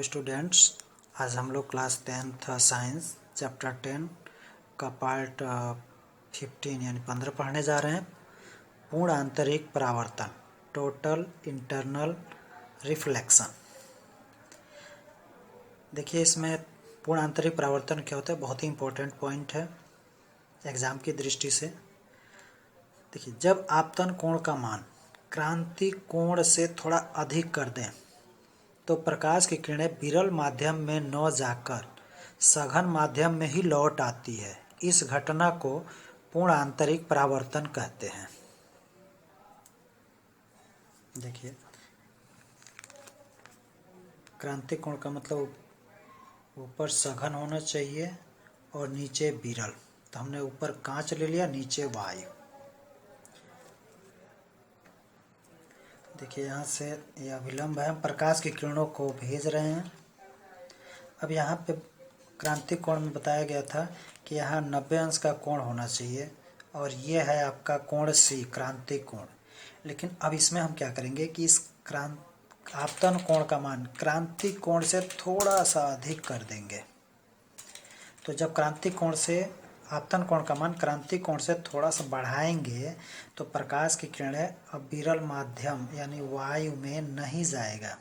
Students, आज हम लोग क्लास 10th साइंस चैप्टर 10 का पार्ट 15 यानी 15 पढ़ने जा रहे हैं। पूर्ण आंतरिक परावर्तन, टोटल इंटरनल रिफ्लेक्शन। देखिए, इसमें पूर्ण आंतरिक परावर्तन क्या होता है, बहुत ही इम्पोर्टेंट पॉइंट है एग्ज़ाम की दृष्टि से। देखिए, जब आपतन कोण का मान क्रांति कोण से थोड़ा अधिक कर दें तो प्रकाश की किरणें विरल माध्यम में न जाकर सघन माध्यम में ही लौट आती है। इस घटना को पूर्ण आंतरिक परावर्तन कहते हैं। देखिए, क्रांति कोण का मतलब ऊपर सघन होना चाहिए और नीचे विरल। तो हमने ऊपर कांच ले लिया, नीचे वायु। देखिए, यहाँ से यह विलंब है, हम प्रकाश की किरणों को भेज रहे हैं। अब यहाँ पे क्रांति कोण में बताया गया था कि यहाँ 90 अंश का कोण होना चाहिए और ये है आपका कोण सी, क्रांति कोण। लेकिन अब इसमें हम क्या करेंगे कि इस आपतन कोण का मान क्रांति कोण से थोड़ा सा अधिक कर देंगे। तो जब क्रांति कोण से आपतन कोण का मान क्रांति कोण से थोड़ा सा बढ़ाएंगे तो प्रकाश की किरणें अब विरल माध्यम यानी वायु में नहीं जाएगा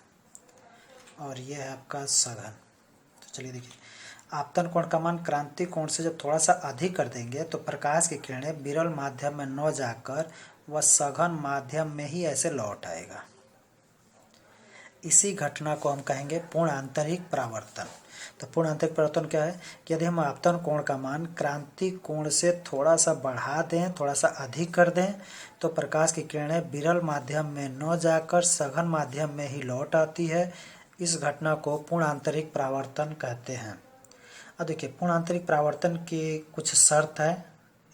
और यह है आपका सघन। तो चलिए देखिए, आपतन कोण का मान क्रांति कोण से जब थोड़ा सा अधिक कर देंगे तो प्रकाश की किरणें विरल माध्यम में न जाकर वह सघन माध्यम में ही ऐसे लौट आएगा। इसी घटना को हम कहेंगे पूर्ण आंतरिक परावर्तन। तो पूर्ण आंतरिक परावर्तन क्या है कि यदि हम आपतन कोण का मान क्रांति कोण से थोड़ा सा बढ़ा दें, थोड़ा सा अधिक कर दें तो प्रकाश की किरणें विरल माध्यम में न जाकर सघन माध्यम में ही लौट आती है। इस घटना को पूर्ण आंतरिक परावर्तन कहते हैं। अब देखिए, पूर्ण आंतरिक परावर्तन की कुछ शर्त है,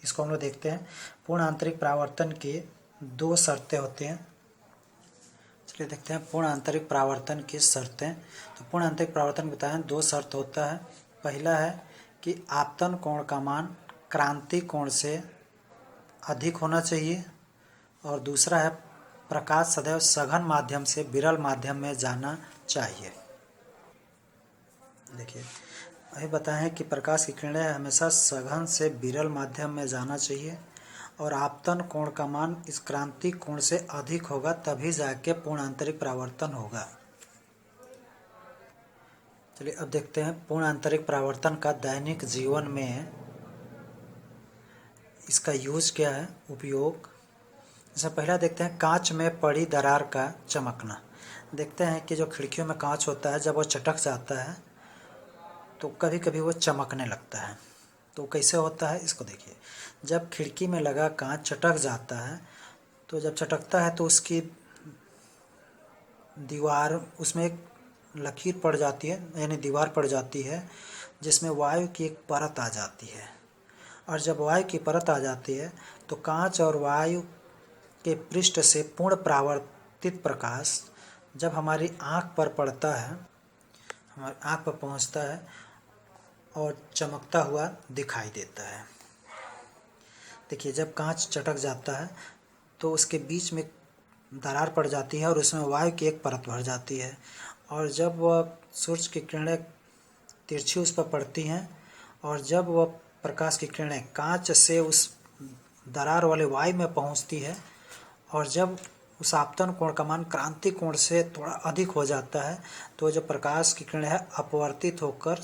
इसको हम लोग देखते हैं। पूर्ण आंतरिक परावर्तन की 2 शर्तें होती हैं। चलिए देखते हैं पूर्ण आंतरिक परावर्तन की शर्तें। तो पूर्ण आंतरिक परावर्तन बताएं 2 शर्त होता है। पहला है कि आपतन कोण का मान क्रांति कोण से अधिक होना चाहिए और दूसरा है प्रकाश सदैव सघन माध्यम से विरल माध्यम में जाना चाहिए। देखिए, अभी बताएं कि प्रकाश की किरणें हमेशा सघन से विरल माध्यम में जाना चाहिए और आपतन कोण का मान इस क्रांति कोण से अधिक होगा, तभी जाके पूर्ण आंतरिक परावर्तन होगा। चलिए अब देखते हैं पूर्ण आंतरिक परावर्तन का दैनिक जीवन में इसका यूज क्या है, उपयोग। जैसे पहला देखते हैं कांच में पड़ी दरार का चमकना। देखते हैं कि जो खिड़कियों में कांच होता है, जब वो चटक जाता है तो कभी कभी वो चमकने लगता है। तो कैसे होता है, इसको देखिए। जब खिड़की में लगा कांच चटक जाता है तो जब चटकता है तो उसकी दीवार, उसमें एक लकीर पड़ जाती है यानी दीवार पड़ जाती है जिसमें वायु की एक परत आ जाती है। और जब वायु की परत आ जाती है तो कांच और वायु के पृष्ठ से पूर्ण परावर्तित प्रकाश जब हमारी आँख पर पड़ता है, हमारी आँख पर पहुँचता है और चमकता हुआ दिखाई देता है। देखिए, जब कांच चटक जाता है तो उसके बीच में दरार पड़ जाती है और उसमें वायु की एक परत भर जाती है और जब वह सूर्य की किरणें तिरछी उस पर पड़ती हैं और जब वह प्रकाश की किरणें कांच से उस दरार वाले वायु में पहुंचती है और जब उस आपतन कोण का मान क्रांति कोण से थोड़ा अधिक हो जाता है तो जो प्रकाश की किरणें है परावर्तित होकर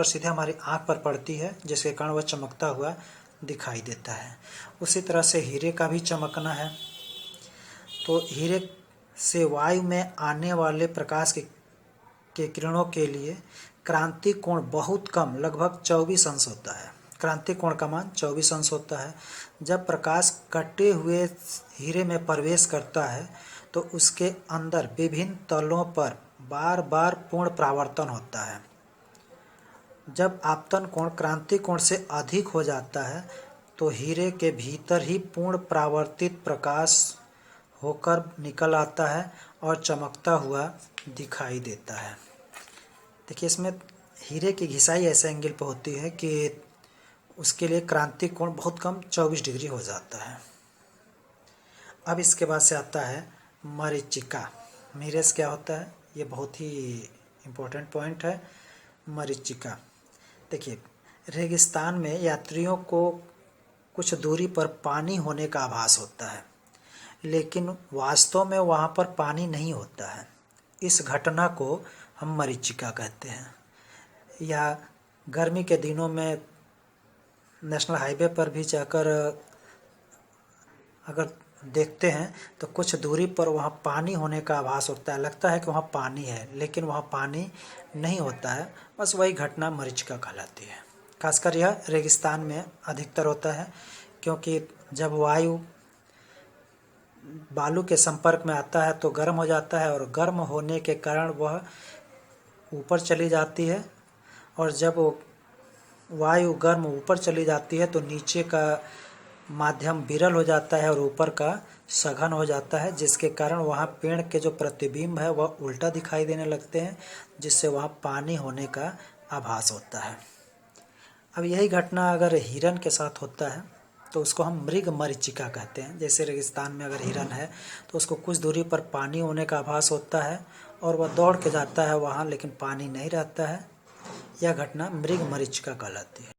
सीधे हमारी आँख पर पड़ती है, जिसके कारण वह चमकता हुआ दिखाई देता है। उसी तरह से हीरे का भी चमकना है। तो हीरे से वायु में आने वाले प्रकाश के किरणों के लिए क्रांति कोण बहुत कम, लगभग 24 अंश होता है। क्रांति कोण का मान 24 अंश होता है। जब प्रकाश कटे हुए हीरे में प्रवेश करता है तो उसके अंदर विभिन्न तलों पर बार बार पूर्ण परावर्तन होता है। जब आपतन कोण क्रांति कोण से अधिक हो जाता है तो हीरे के भीतर ही पूर्ण परावर्तित प्रकाश होकर निकल आता है और चमकता हुआ दिखाई देता है। देखिए, इसमें हीरे की घिसाई ऐसे एंगल पर होती है कि उसके लिए क्रांति कोण बहुत कम 24 डिग्री हो जाता है। अब इसके बाद से आता है मरीचिका। मीरेस क्या होता है, ये बहुत ही इम्पोर्टेंट पॉइंट है। मरीचिका, देखिए रेगिस्तान में यात्रियों को कुछ दूरी पर पानी होने का आभास होता है, लेकिन वास्तव में वहाँ पर पानी नहीं होता है। इस घटना को हम मरीचिका कहते हैं। या गर्मी के दिनों में नेशनल हाईवे पर भी जाकर अगर देखते हैं तो कुछ दूरी पर वहाँ पानी होने का आभास होता है, लगता है कि वहाँ पानी है, लेकिन वहाँ पानी नहीं होता है। बस वही घटना मरीचिका कहलाती है। खासकर यह रेगिस्तान में अधिकतर होता है, क्योंकि जब वायु बालू के संपर्क में आता है तो गर्म हो जाता है, और गर्म होने के कारण वह ऊपर चली जाती है, और जब वायु गर्म ऊपर चली जाती है तो नीचे का माध्यम विरल हो जाता है और ऊपर का सघन हो जाता है, जिसके कारण वहाँ पेड़ के जो प्रतिबिंब है वह उल्टा दिखाई देने लगते हैं, जिससे वहाँ पानी होने का आभास होता है। अब यही घटना अगर हिरन के साथ होता है तो उसको हम मृग मरीचिका कहते हैं। जैसे रेगिस्तान में अगर हिरन है तो उसको कुछ दूरी पर पानी होने का आभास होता है और वह दौड़ के जाता है वहाँ, लेकिन पानी नहीं रहता है। यह घटना मृग मरीचिका कहलाती है।